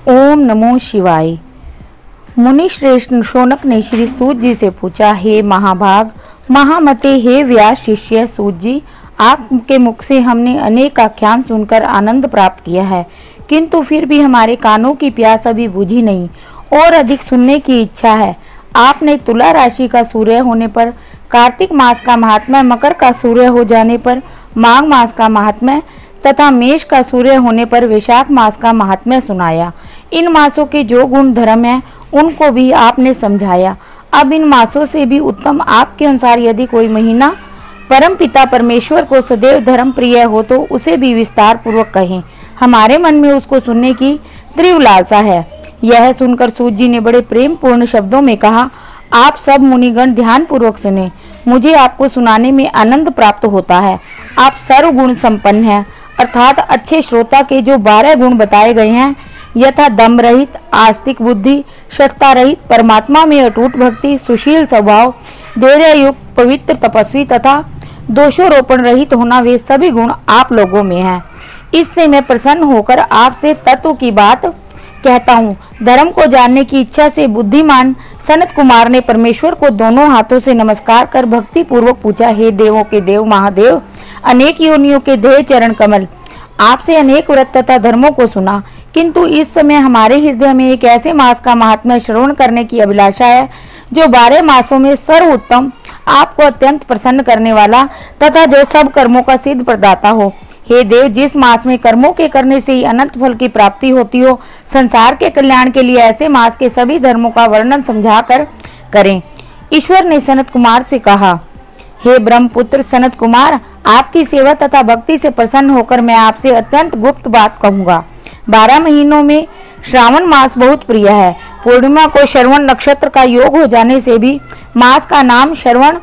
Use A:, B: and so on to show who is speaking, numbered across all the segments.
A: ओम नमो शिवाय। मुनि श्रेष्ठ शौनक ने श्री सूत जी से पूछा, हे महाभाग महामते, हे व्यास शिष्य सूत जी, आपके मुख से हमने अनेक आख्यान सुनकर आनंद प्राप्त किया है, किंतु फिर भी हमारे कानों की प्यास अभी बुझी नहीं और अधिक सुनने की इच्छा है। आपने तुला राशि का सूर्य होने पर कार्तिक मास का महात्म्य, मकर का सूर्य हो जाने पर माघ मास का महात्म्य तथा मेष का सूर्य होने पर वैशाख मास का महात्म्य सुनाया। इन मासों के जो गुण धर्म है उनको भी आपने समझाया। अब इन मासों से भी उत्तम आपके अनुसार यदि कोई महीना परम पिता परमेश्वर को सदैव धर्म प्रिय हो तो उसे भी विस्तार पूर्वक कहें। हमारे मन में उसको सुनने की तीव्र लालसा है। यह सुनकर सूत जी ने बड़े प्रेम पूर्ण शब्दों में कहा, आप सब मुनिगण ध्यान पूर्वक सुने, मुझे आपको सुनाने में आनंद प्राप्त होता है। आप सर्व गुण संपन्न हैं, अर्थात अच्छे श्रोता के जो 12 गुण बताए गए हैं, यथा दम रहित, आस्तिक बुद्धि, शठता रहित, परमात्मा में अटूट भक्ति, सुशील स्वभाव, धैर्य युक्त, पवित्र, तपस्वी तथा दोषारोपण रहित होना, वे सभी गुण आप लोगों में हैं। इससे मैं प्रसन्न होकर आपसे तत्व की बात कहता हूँ। धर्म को जानने की इच्छा से बुद्धिमान सनत कुमार ने परमेश्वर को दोनों हाथों से नमस्कार कर भक्ति पूर्वक पूछा, हे देवों के देव महादेव, अनेक योनियों के देह चरण कमल, आपसे अनेक व्रत तथा धर्मों को सुना, किंतु इस समय हमारे हृदय में एक ऐसे मास का महात्म्य श्रवण करने की अभिलाषा है जो 12 मासों में सर्वोत्तम, आपको अत्यंत प्रसन्न करने वाला तथा जो सब कर्मों का सिद्ध प्रदाता हो। हे देव, जिस मास में कर्मों के करने से ही अनंत फल की प्राप्ति होती हो, संसार के कल्याण के लिए ऐसे मास के सभी धर्मों का वर्णन समझा कर करें। ईश्वर ने सनत कुमार से कहा, हे ब्रह्मपुत्र सनत कुमार, आपकी सेवा तथा भक्ति से प्रसन्न होकर मैं आपसे अत्यंत गुप्त बात कहूँगा। 12 महीनों में श्रावण मास बहुत प्रिय है। पूर्णिमा को श्रवण नक्षत्र का योग हो जाने से भी मास का नाम श्रवण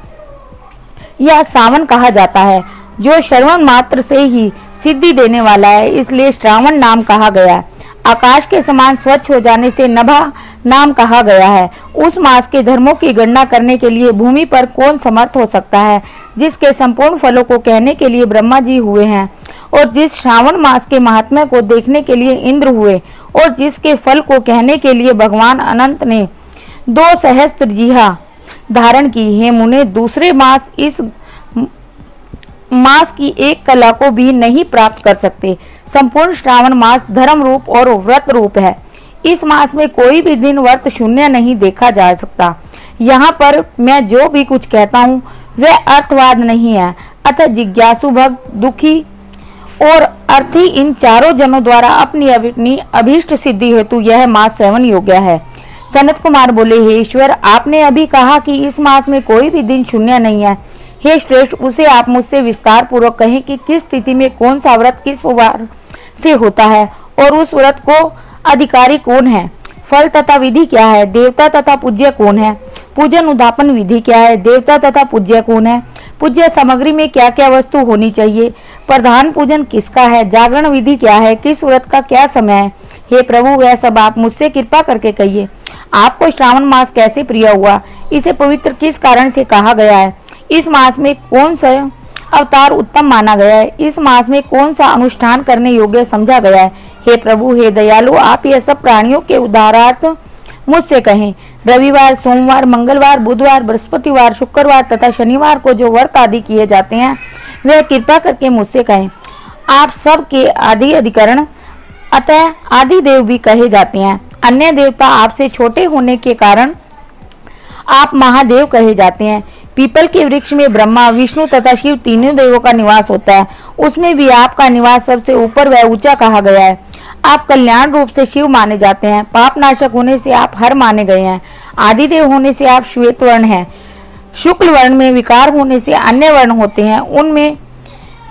A: या सावन कहा जाता है, जो श्रवण मात्र से ही सिद्धि देने वाला है, इसलिए श्रावण नाम कहा गया है। आकाश के समान स्वच्छ हो जाने से नभा नाम कहा गया है। उस मास के धर्मों की गणना करने के लिए भूमि पर कौन समर्थ हो सकता है, जिसके संपूर्ण फलों को कहने के लिए ब्रह्मा जी हुए हैं, और जिस श्रावण मास के महात्म्य को देखने के लिए इंद्र हुए, और जिसके फल को कहने के लिए भगवान अनंत ने 2 सहस्त्र जिहा धारण की। हे मुने, दूसरे मास इस मास की एक कला को भी नहीं प्राप्त कर सकते। संपूर्ण श्रावण मास धर्म रूप और व्रत रूप है। इस मास में कोई भी दिन व्रत शून्य नहीं देखा जा सकता। यहाँ पर मैं जो भी कुछ कहता हूँ वह अर्थवाद नहीं है, अतः जिज्ञासु भक्त, दुखी और अर्थी इन चारों जनों द्वारा अपनी अपनी अभीष्ट सिद्धि हेतु यह मास सेवन योग्य है। सनत कुमार बोले, हे ईश्वर, आपने अभी कहा कि इस मास में कोई भी दिन शून्य नहीं है। हे श्रेष्ठ, उसे आप मुझसे विस्तार पूर्वक कहें कि किस स्थिति में कौन सा व्रत किस वार से होता है और उस व्रत को अधिकारी कौन है, फल तथा विधि क्या है, देवता तथा पूज्य कौन है, पूजन उद्यापन विधि क्या है, देवता तथा पूज्य कौन है, पूज्य सामग्री में क्या क्या वस्तु होनी चाहिए, प्रधान पूजन किसका है, जागरण विधि क्या है, किस व्रत का क्या समय है। हे प्रभु, वह सब आप मुझसे कृपा करके कहिए। आपको श्रावण मास कैसे प्रिय हुआ, इसे पवित्र किस कारण से कहा गया है, इस मास में कौन सा अवतार उत्तम माना गया है, इस मास में कौन सा अनुष्ठान करने योग्य समझा गया है। हे प्रभु, हे दयालु, आप यह सब प्राणियों के उद्धारार्थ मुझसे कहें। रविवार, सोमवार, मंगलवार, बुधवार, बृहस्पतिवार, शुक्रवार तथा शनिवार को जो व्रत आदि किए जाते हैं वह कृपा करके मुझसे कहें। आप सब के आदि अधिकरण अतः आदि देव भी कहे जाते हैं। अन्य देवता आपसे छोटे होने के कारण आप महादेव कहे जाते हैं। पीपल के वृक्ष में ब्रह्मा, विष्णु तथा शिव तीनों देवों का निवास होता है, उसमें भी आपका निवास सबसे ऊपर व ऊंचा कहा गया है। आप कल्याण रूप से शिव माने जाते हैं। पाप नाशक होने से आप हर माने गए हैं। आदिदेव होने से आप श्वेत वर्ण हैं। शुक्ल वर्ण में विकार होने से अन्य वर्ण होते हैं, उनमें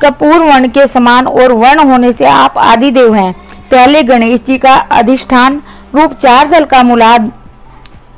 A: कपूर वर्ण के समान और वर्ण होने से आप आदिदेव हैं। पहले गणेश जी का अधिष्ठान रूप 4 दल का मूलाधार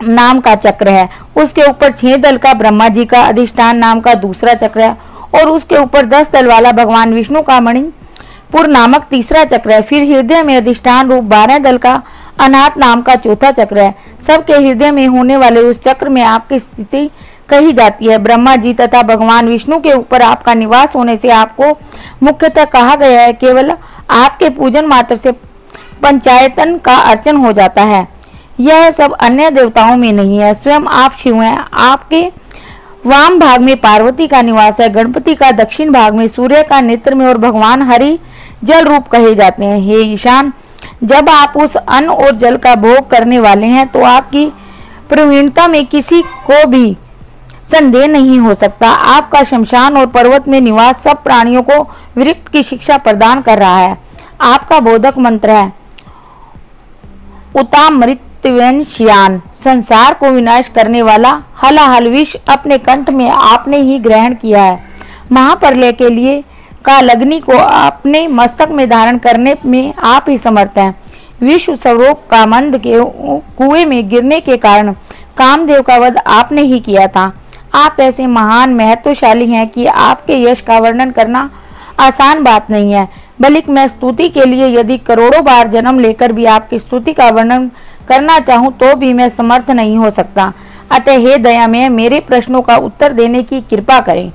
A: नाम का चक्र है, उसके ऊपर 6 दल का ब्रह्मा जी का अधिष्ठान नाम का दूसरा चक्र है, और उसके ऊपर 10 दल वाला भगवान विष्णु का मणिपुर नामक तीसरा चक्र है। फिर हृदय में अधिष्ठान रूप 12 दल का अनाथ नाम का चौथा चक्र है। सबके हृदय में होने वाले उस चक्र में आपकी स्थिति कही जाती है। ब्रह्मा जी तथा भगवान विष्णु के ऊपर आपका निवास होने से आपको मुख्यतः कहा गया है। केवल आपके पूजन मात्र से पंचायतन का अर्चन हो जाता है। यह सब अन्य देवताओं में नहीं है, स्वयं आप शिव हैं। आपके वाम भाग में पार्वती का निवास है, गणपति का दक्षिण भाग में, सूर्य का नेत्र में और भगवान हरि जल रूप कहे जाते हैं। हे ईशान, जब आप उस अन्न और जल का भोग करने वाले हैं तो आपकी प्रवीणता में किसी को भी संदेह नहीं हो सकता। आपका शमशान और पर्वत में निवास सब प्राणियों को विरक्त की शिक्षा प्रदान कर रहा है। आपका बोधक मंत्र है उतामृत्यवंश्यान, संसार को विनाश करने वाला हलाहल विष अपने कंठ में आपने ही ग्रहण किया है। महाप्रलय के लिए कालग्नि को अपने मस्तक में धारण करने में आप ही समर्थ हैं। विश्व स्वरूप कामंद के कुएं में गिरने के कारण कामदेव का वध आपने ही किया था। आप ऐसे महान महत्वशाली हैं कि आपके यश का वर्णन करना आसान बात नहीं है, बल्कि मैं स्तुति के लिए यदि करोड़ों बार जन्म लेकर भी आपकी स्तुति का वर्णन करना चाहूं तो भी मैं समर्थ नहीं हो सकता। अतः हे दयामय, मेरे प्रश्नों का उत्तर देने की कृपा करें।